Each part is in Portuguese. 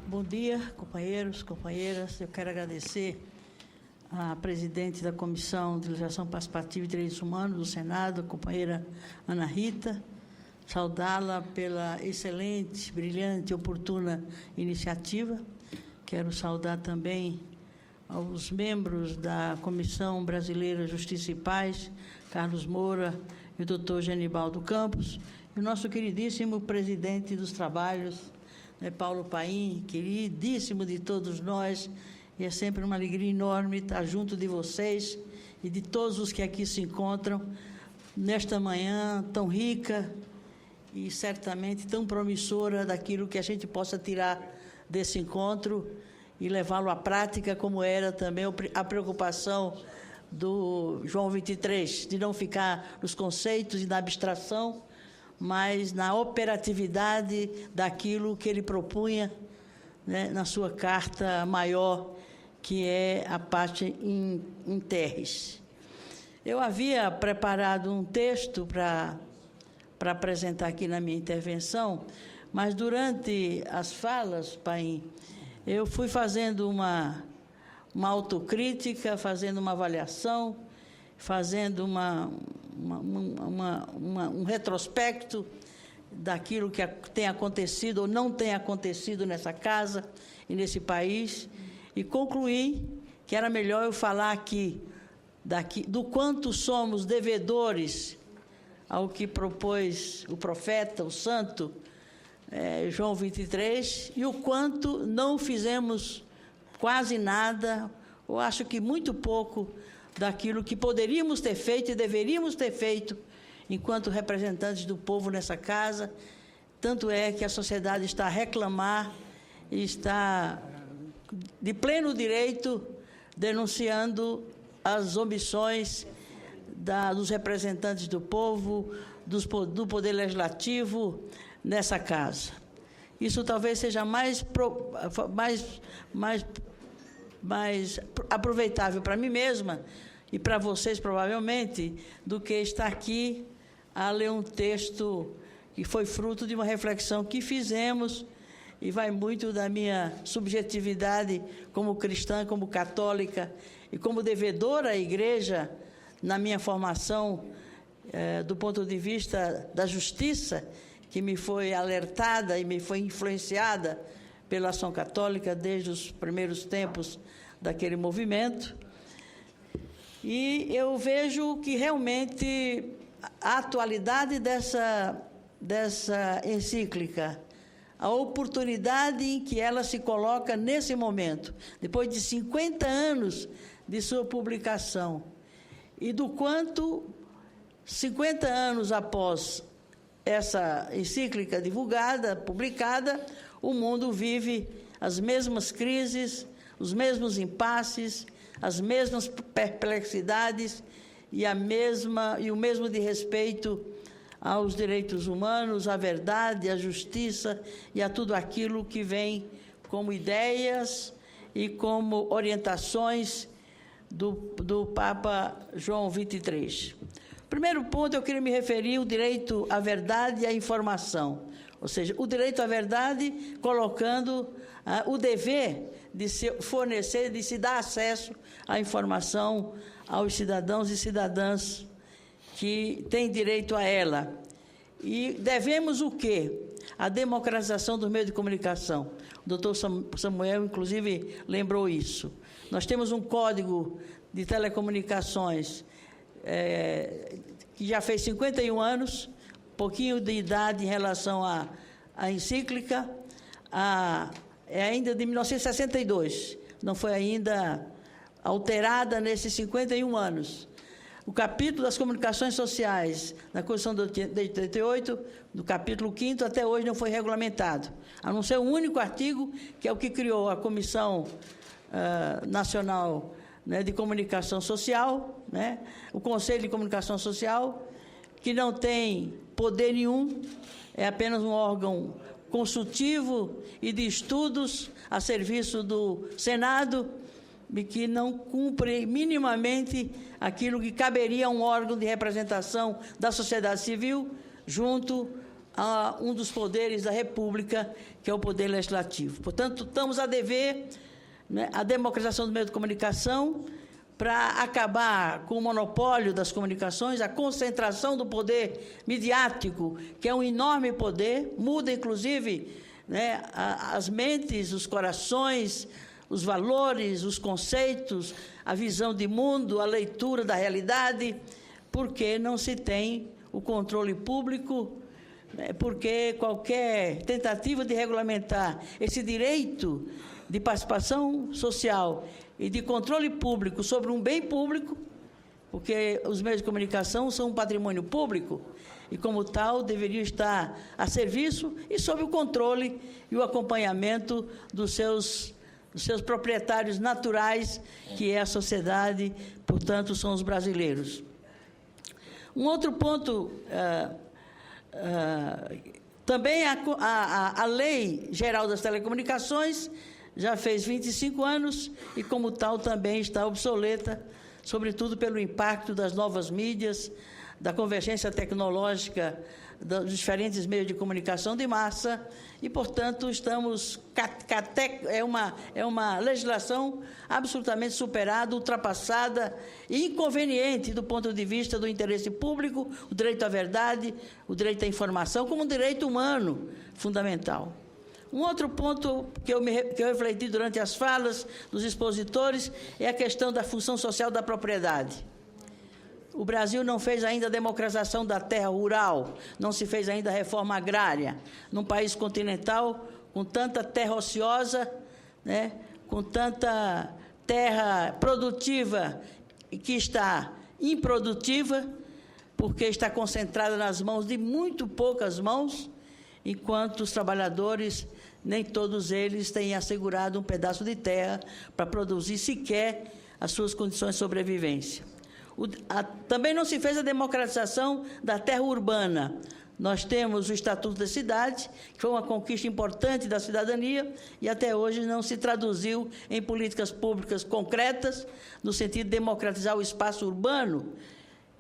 Bom dia, companheiros, companheiras. Eu quero agradecer à presidente da Comissão de Legislação Participativa e Direitos Humanos do Senado, a companheira Ana Rita, saudá-la pela excelente, brilhante e oportuna iniciativa. Quero saudar também aos membros da Comissão Brasileira Justiça e Paz, Carlos Moura e o doutor Genibaldo Campos, e o nosso queridíssimo presidente dos trabalhos, Paulo Paim, queridíssimo de todos nós, e é sempre uma alegria enorme estar junto de vocês e de todos os que aqui se encontram nesta manhã tão rica e certamente tão promissora daquilo que a gente possa tirar desse encontro e levá-lo à prática, como era também a preocupação do João 23, de não ficar nos conceitos e na abstração, mas na operatividade daquilo que ele propunha, né, na sua carta maior, que é a parte in terris. Eu havia preparado um texto para apresentar aqui na minha intervenção, mas durante as falas, Paim, eu fui fazendo uma autocrítica, fazendo uma avaliação, fazendo um retrospecto daquilo que tem acontecido ou não tem acontecido nessa casa e nesse país, e concluí que era melhor eu falar aqui do quanto somos devedores ao que propôs o profeta, o santo, João 23, e o quanto não fizemos quase nada, ou acho que muito pouco, daquilo que poderíamos ter feito e deveríamos ter feito enquanto representantes do povo nessa casa. Tanto é que a sociedade está a reclamar e está de pleno direito denunciando as omissões dos representantes do povo, do Poder Legislativo nessa casa. Isso talvez seja mais aproveitável para mim mesma e para vocês, provavelmente, do que estar aqui a ler um texto que foi fruto de uma reflexão que fizemos, e vai muito da minha subjetividade como cristã, como católica e como devedora à Igreja, na minha formação do ponto de vista da justiça, que me foi alertada e me foi influenciada pela ação católica desde os primeiros tempos daquele movimento. E eu vejo que realmente a atualidade dessa encíclica, a oportunidade em que ela se coloca nesse momento, depois de 50 anos de sua publicação, e do quanto 50 anos após essa encíclica divulgada, publicada, o mundo vive as mesmas crises, os mesmos impasses, as mesmas perplexidades e o mesmo de respeito aos direitos humanos, à verdade, à justiça e a tudo aquilo que vem como ideias e como orientações do Papa João 23. Primeiro ponto, eu queria me referir ao direito à verdade e à informação, ou seja, o direito à verdade colocando o dever de se fornecer, de se dar acesso à informação aos cidadãos e cidadãs que têm direito a ela. E devemos o quê? A democratização dos meios de comunicação. O doutor Samuel, inclusive, lembrou isso. Nós temos um código de telecomunicações que já fez 51 anos, pouquinho de idade em relação à encíclica, é ainda de 1962, não foi ainda alterada nesses 51 anos. O capítulo das comunicações sociais, na Constituição de 88, do capítulo 5º, até hoje não foi regulamentado, a não ser um único artigo, que é o que criou a Comissão Nacional, né, de Comunicação Social, né, o Conselho de Comunicação Social, que não tem poder nenhum, é apenas um órgão consultivo e de estudos a serviço do Senado, e que não cumpre minimamente aquilo que caberia a um órgão de representação da sociedade civil junto a um dos poderes da República, que é o poder legislativo. Portanto, estamos a dever, né, a democratização do meio de comunicação para acabar com o monopólio das comunicações, a concentração do poder midiático, que é um enorme poder, muda, inclusive, né, as mentes, os corações, os valores, os conceitos, a visão de mundo, a leitura da realidade, porque não se tem o controle público, né, porque qualquer tentativa de regulamentar esse direito de participação social e de controle público sobre um bem público, porque os meios de comunicação são um patrimônio público e, como tal, deveriam estar a serviço e sob o controle e o acompanhamento dos seus proprietários naturais, que é a sociedade, portanto, são os brasileiros. Um outro ponto, também a Lei Geral das Telecomunicações já fez 25 anos e, como tal, também está obsoleta, sobretudo pelo impacto das novas mídias, da convergência tecnológica dos diferentes meios de comunicação de massa e, portanto, é uma legislação absolutamente superada, ultrapassada e inconveniente do ponto de vista do interesse público, o direito à verdade, o direito à informação, como um direito humano fundamental. Um outro ponto que eu refleti durante as falas dos expositores é a questão da função social da propriedade. O Brasil não fez ainda a democratização da terra rural, não se fez ainda a reforma agrária. Num país continental, com tanta terra ociosa, né, com tanta terra produtiva que está improdutiva, porque está concentrada nas mãos de muito poucas mãos, enquanto os trabalhadores, nem todos eles têm assegurado um pedaço de terra para produzir sequer as suas condições de sobrevivência. Também não se fez a democratização da terra urbana. Nós temos o Estatuto da Cidade, que foi uma conquista importante da cidadania, e até hoje não se traduziu em políticas públicas concretas, no sentido de democratizar o espaço urbano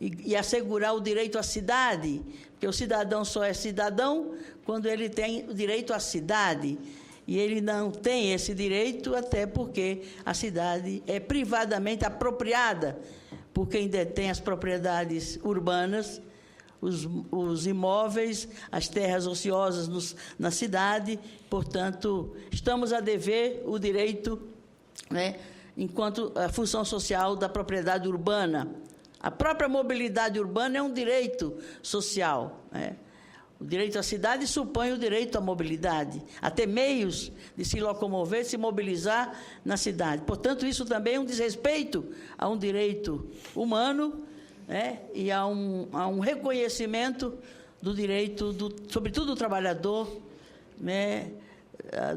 e assegurar o direito à cidade, porque o cidadão só é cidadão quando ele tem o direito à cidade. E ele não tem esse direito, até porque a cidade é privadamente apropriada por quem detém as propriedades urbanas, os imóveis, as terras ociosas na cidade. Portanto, estamos a dever o direito, né, enquanto a função social da propriedade urbana. A própria mobilidade urbana é um direito social, né? O direito à cidade supõe o direito à mobilidade, a ter meios de se locomover, se mobilizar na cidade. Portanto, isso também é um desrespeito a um direito humano, né, e a um reconhecimento do direito, sobretudo do trabalhador, né,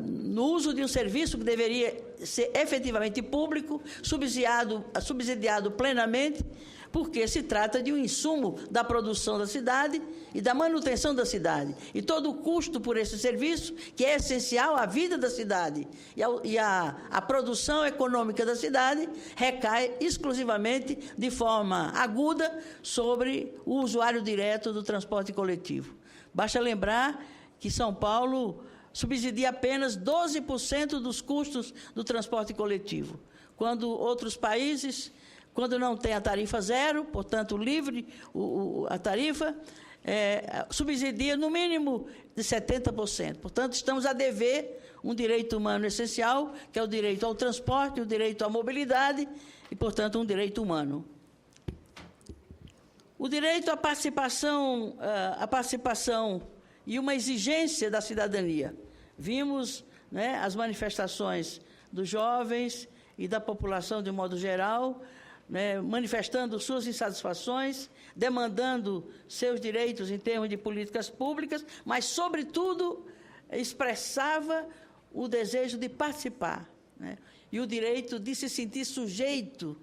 no uso de um serviço que deveria ser efetivamente público, subsidiado plenamente, porque se trata de um insumo da produção da cidade e da manutenção da cidade. E todo o custo por esse serviço, que é essencial à vida da cidade e à produção econômica da cidade, recai exclusivamente, de forma aguda, sobre o usuário direto do transporte coletivo. Basta lembrar que São Paulo subsidia apenas 12% dos custos do transporte coletivo, quando outros países, quando não tem a tarifa zero, portanto, livre a tarifa, subsidia no mínimo de 70%. Portanto, estamos a dever um direito humano essencial, que é o direito ao transporte, o direito à mobilidade e, portanto, um direito humano. O direito à participação e uma exigência da cidadania. Vimos, né, as manifestações dos jovens e da população de modo geral, né, manifestando suas insatisfações, demandando seus direitos em termos de políticas públicas, mas, sobretudo, expressava o desejo de participar, né, e o direito de se sentir sujeito,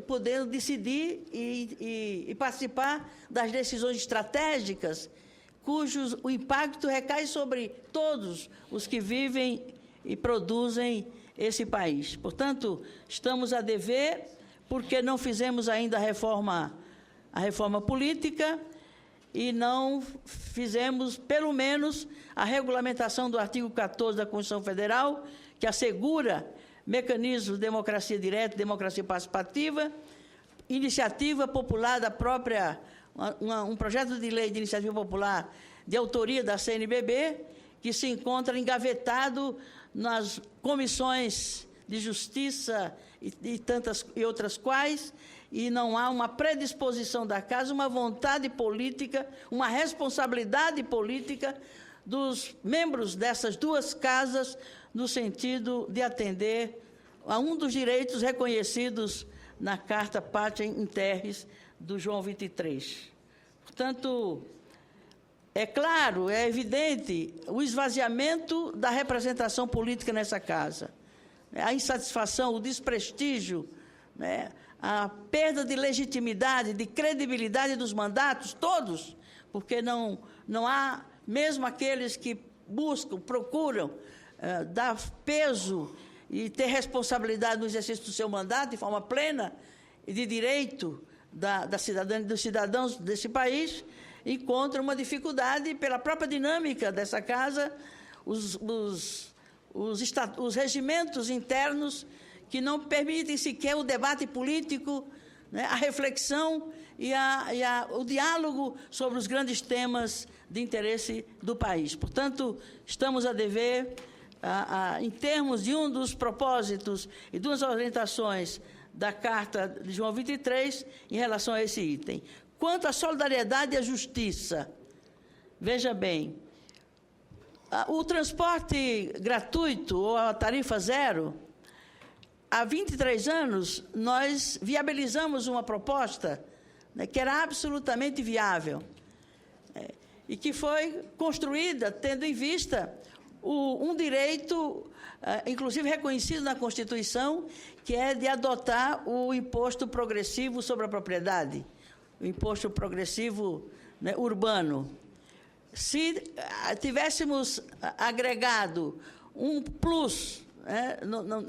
podendo decidir e participar das decisões estratégicas, o impacto recai sobre todos os que vivem e produzem esse país. Portanto, estamos a dever, porque não fizemos ainda a reforma política, e não fizemos, pelo menos, a regulamentação do artigo 14 da Constituição Federal, que assegura mecanismos de democracia direta, democracia participativa, iniciativa popular da própria, um projeto de lei de iniciativa popular de autoria da CNBB, que se encontra engavetado nas comissões de justiça e outras quais, e não há uma predisposição da Casa, uma vontade política, uma responsabilidade política dos membros dessas duas casas, no sentido de atender a um dos direitos reconhecidos na Carta Pátria in Terris do João 23. Portanto, é claro, é evidente o esvaziamento da representação política nessa casa, a insatisfação, o desprestígio, né, a perda de legitimidade, de credibilidade dos mandatos, todos, porque não há, mesmo aqueles que buscam, procuram dar peso e ter responsabilidade no exercício do seu mandato de forma plena e de direito dos cidadãos desse país, encontram uma dificuldade pela própria dinâmica dessa casa, os regimentos internos que não permitem sequer o debate político, né, a reflexão e o diálogo sobre os grandes temas de interesse do país. Portanto, estamos a dever, em termos de um dos propósitos e duas orientações da Carta de João 23, em relação a esse item. Quanto à solidariedade e à justiça, veja bem, o transporte gratuito ou a tarifa zero, há 23 anos, nós viabilizamos uma proposta, né, que era absolutamente viável, e que foi construída tendo em vista um direito, inclusive reconhecido na Constituição, que é de adotar o imposto progressivo sobre a propriedade, o imposto progressivo, né, urbano. Se tivéssemos agregado um plus, né,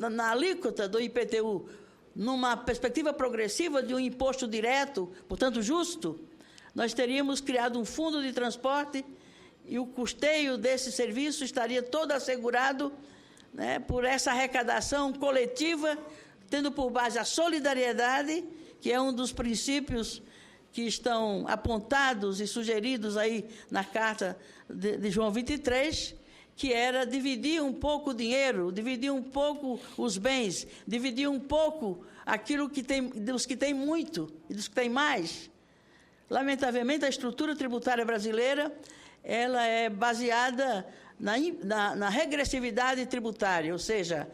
na alíquota do IPTU, numa perspectiva progressiva de um imposto direto, portanto justo, nós teríamos criado um fundo de transporte e o custeio desse serviço estaria todo assegurado, né, por essa arrecadação coletiva, tendo por base a solidariedade, que é um dos princípios que estão apontados e sugeridos aí na Carta de João 23, que era dividir um pouco o dinheiro, dividir um pouco os bens, dividir um pouco aquilo que tem, dos que têm muito e dos que têm mais. Lamentavelmente, a estrutura tributária brasileira, ela é baseada na regressividade tributária, ou seja,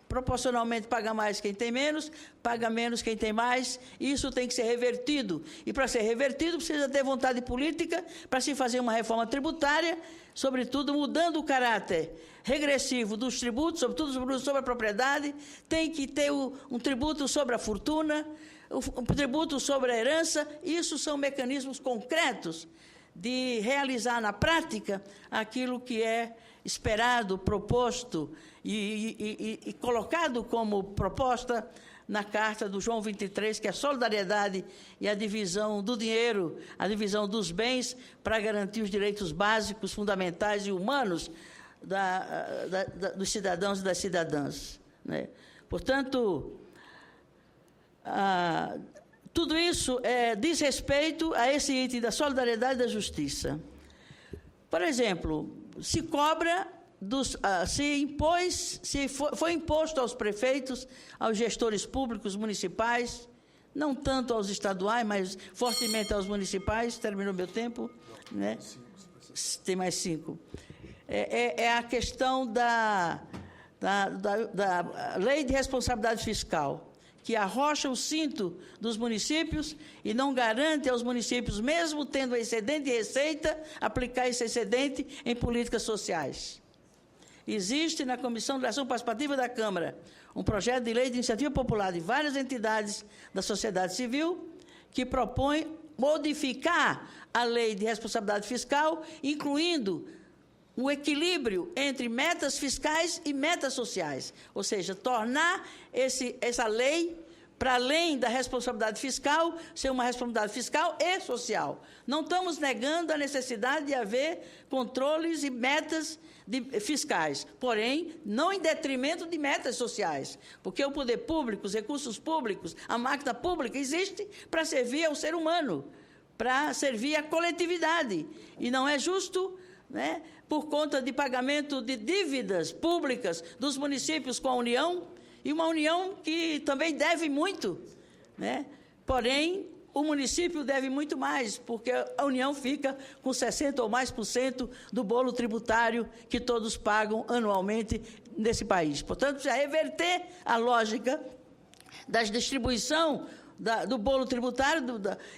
proporcionalmente paga mais quem tem menos, paga menos quem tem mais, e isso tem que ser revertido. E para ser revertido precisa ter vontade política para se fazer uma reforma tributária, sobretudo mudando o caráter regressivo dos tributos, sobretudo os tributos sobre a propriedade, tem que ter um tributo sobre a fortuna, um tributo sobre a herança. Isso são mecanismos concretos de realizar na prática aquilo que é esperado, proposto e colocado como proposta na Carta do João 23, que é a solidariedade e a divisão do dinheiro, a divisão dos bens para garantir os direitos básicos, fundamentais e humanos dos cidadãos e das cidadãs, né? Portanto, tudo isso diz respeito a esse item da solidariedade e da justiça. Por exemplo, se cobra, foi imposto aos prefeitos, aos gestores públicos municipais, não tanto aos estaduais, mas fortemente aos municipais. Terminou meu tempo, né? Tem mais 5. É a questão da lei de responsabilidade fiscal, que arrocha o cinto dos municípios e não garante aos municípios, mesmo tendo excedente de receita, aplicar esse excedente em políticas sociais. Existe na Comissão de Ação Participativa da Câmara um projeto de lei de iniciativa popular de várias entidades da sociedade civil que propõe modificar a lei de responsabilidade fiscal, incluindo o equilíbrio entre metas fiscais e metas sociais, ou seja, tornar essa lei para além da responsabilidade fiscal, ser uma responsabilidade fiscal e social. Não estamos negando a necessidade de haver controles e metas fiscais, porém, não em detrimento de metas sociais, porque o poder público, os recursos públicos, a máquina pública existe para servir ao ser humano, para servir à coletividade, e não é justo, né, por conta de pagamento de dívidas públicas dos municípios com a União, e uma União que também deve muito, né? Porém, o município deve muito mais, porque a União fica com 60% ou mais do bolo tributário que todos pagam anualmente nesse país. Portanto, precisa reverter a lógica da distribuição do bolo tributário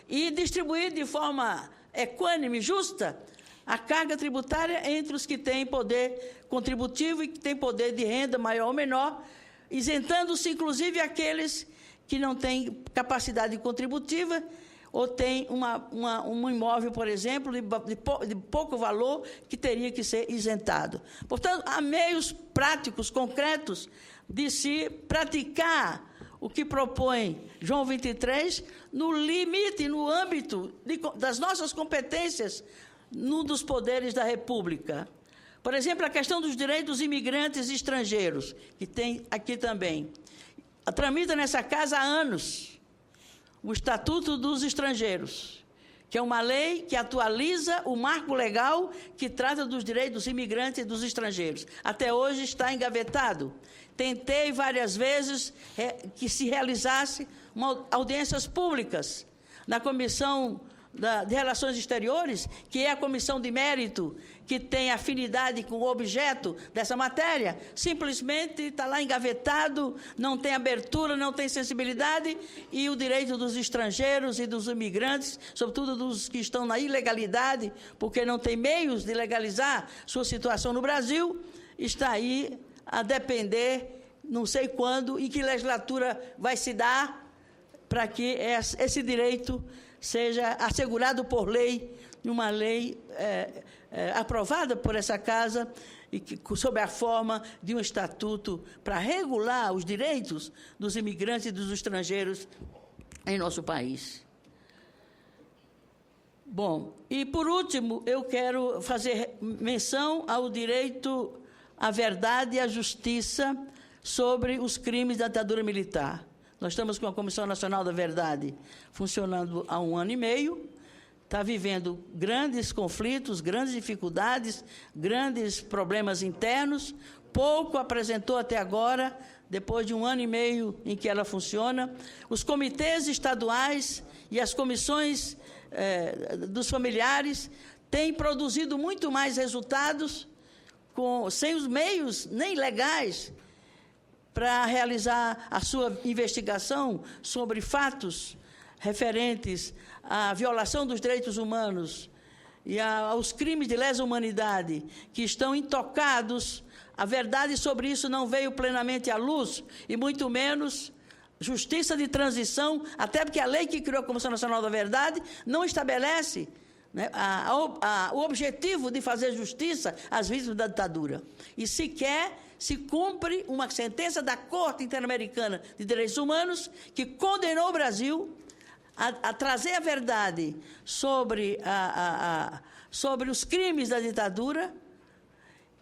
e distribuir de forma equânime, justa, a carga tributária entre os que têm poder contributivo e que têm poder de renda maior ou menor, isentando-se, inclusive, aqueles que não têm capacidade contributiva ou têm um imóvel, por exemplo, de pouco valor, que teria que ser isentado. Portanto, há meios práticos, concretos, de se praticar o que propõe João 23, no limite, no âmbito das nossas competências, num dos poderes da República. Por exemplo, a questão dos direitos dos imigrantes estrangeiros, que tem aqui também. Tramita nessa casa há anos o Estatuto dos Estrangeiros, que é uma lei que atualiza o marco legal que trata dos direitos dos imigrantes e dos estrangeiros. Até hoje está engavetado. Tentei várias vezes que se realizasse audiências públicas na Comissão de Relações Exteriores, que é a comissão de mérito que tem afinidade com o objeto dessa matéria, simplesmente está lá engavetado, não tem abertura, não tem sensibilidade, e o direito dos estrangeiros e dos imigrantes, sobretudo dos que estão na ilegalidade, porque não tem meios de legalizar sua situação no Brasil, está aí a depender, não sei quando, em que legislatura vai se dar, para que esse direito seja assegurado por lei, uma lei aprovada por essa Casa, e sob a forma de um estatuto para regular os direitos dos imigrantes e dos estrangeiros em nosso país. Bom, e por último, eu quero fazer menção ao direito à verdade e à justiça sobre os crimes da ditadura militar. Nós estamos com a Comissão Nacional da Verdade funcionando há 1 ano e meio, está vivendo grandes conflitos, grandes dificuldades, grandes problemas internos, pouco apresentou até agora, depois de 1 ano e meio em que ela funciona. Os comitês estaduais e as comissões dos familiares têm produzido muito mais resultados sem os meios nem legais para realizar a sua investigação sobre fatos referentes à violação dos direitos humanos e aos crimes de lesa humanidade que estão intocados. A verdade sobre isso não veio plenamente à luz, e muito menos justiça de transição, até porque a lei que criou a Comissão Nacional da Verdade não estabelece, né, o objetivo de fazer justiça às vítimas da ditadura. E sequer se cumpre uma sentença da Corte Interamericana de Direitos Humanos que condenou o Brasil a trazer a verdade sobre os crimes da ditadura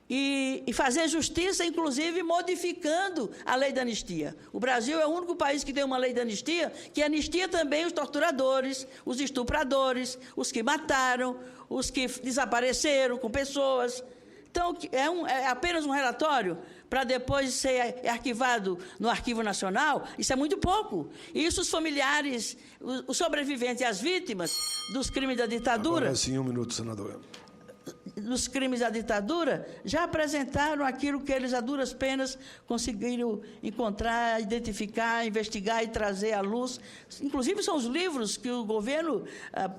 e fazer justiça, inclusive modificando a lei da anistia. O Brasil é o único país que tem uma lei de anistia que anistia também os torturadores, os estupradores, os que mataram, os que desapareceram com pessoas. Então, é apenas um relatório para depois ser arquivado no Arquivo Nacional. Isso é muito pouco. Isso os familiares, os sobreviventes e as vítimas dos crimes da ditadura... Agora sim, 1 minuto, senador. Dos crimes da ditadura, já apresentaram aquilo que eles, a duras penas, conseguiram encontrar, identificar, investigar e trazer à luz. Inclusive, são os livros que o governo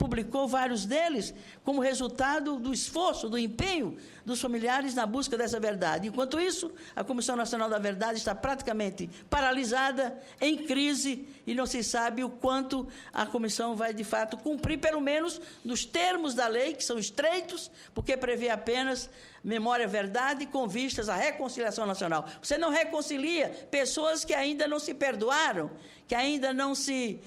publicou, vários deles, como resultado do esforço, do empenho dos familiares na busca dessa verdade. Enquanto isso, a Comissão Nacional da Verdade está praticamente paralisada, em crise, e não se sabe o quanto a comissão vai, de fato, cumprir, pelo menos nos termos da lei, que são estreitos, porque prevê apenas memória, verdade, com vistas à reconciliação nacional. Você não reconcilia pessoas que ainda não se perdoaram, que ainda não se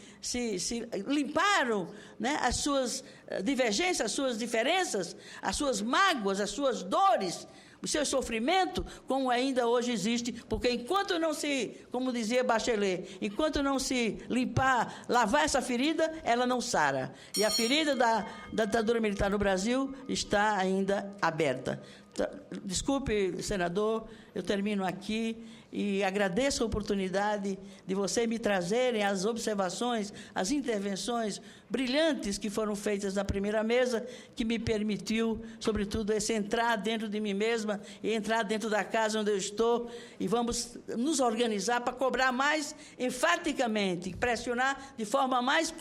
limparam, né, as suas divergências, as suas diferenças, as suas mágoas, as suas dores, o seu sofrimento, como ainda hoje existe, porque enquanto não se, como dizia Bachelet, enquanto não se limpar, lavar essa ferida, ela não sara. E a ferida da ditadura militar no Brasil está ainda aberta. Desculpe, senador, eu termino aqui e agradeço a oportunidade de vocês me trazerem as observações, as intervenções brilhantes que foram feitas na primeira mesa, que me permitiu, sobretudo, esse entrar dentro de mim mesma e entrar dentro da casa onde eu estou, e vamos nos organizar para cobrar mais enfaticamente, pressionar de forma mais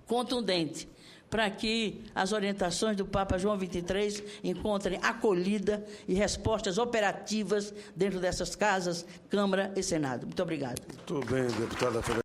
contundente, para que as orientações do Papa João XXIII encontrem acolhida e respostas operativas dentro dessas casas, Câmara e Senado. Muito obrigado. Muito bem, deputada Fernanda.